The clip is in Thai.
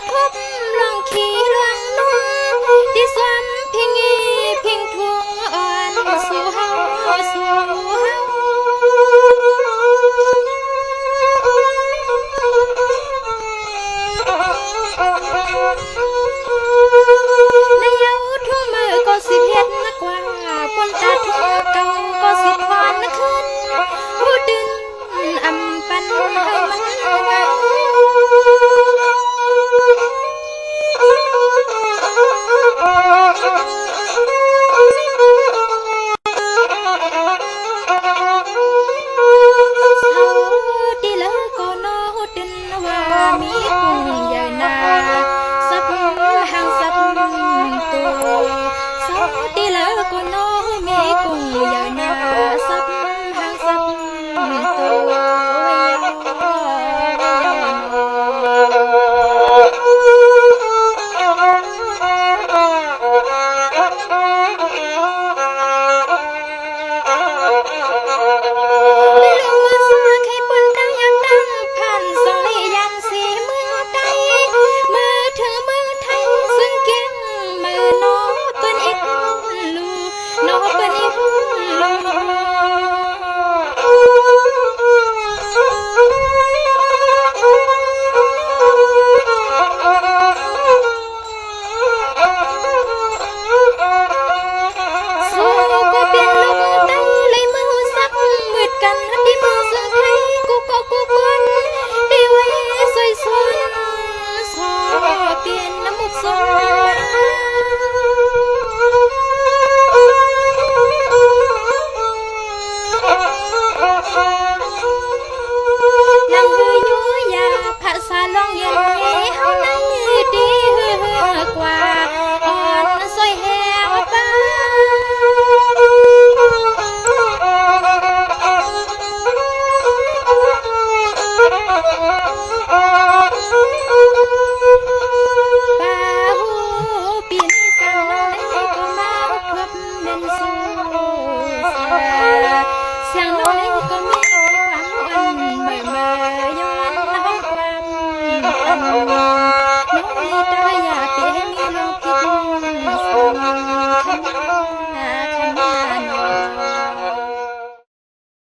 ทบลองขี่ลองนุ่งที่สวมพิงอีพิงทุงอ่อนสู่เฮาสู่เฮาในเย้าทุ่งมือก็สิเฮ็ดนักว่าปนตาทุ่งเก่าก็สิทอนนักขึ้นผู้ดึงอำปันให้มันเงาที่แล้วก็โน้ดินว่ามีกุ้งใหญ่นาสับหางสับตัวสาวที่แล้วก็โน้มีกุ้งใหญ่นาสับหางสับตัวกันที่มือสุดท้ายกูก็กูกวนดีไว้สวยสวนสอเปลี่ยนน้ำมุกสวยนั่งหืออยู่ยาภาษาลองเย็นเฮานั่งดีหือกว่าอ่อนสวยแหวบ้าเสียงน้อยก็มีความอ่อนเมื่อย้อนน้องความอันน้อยตาอยากเปลี่ยน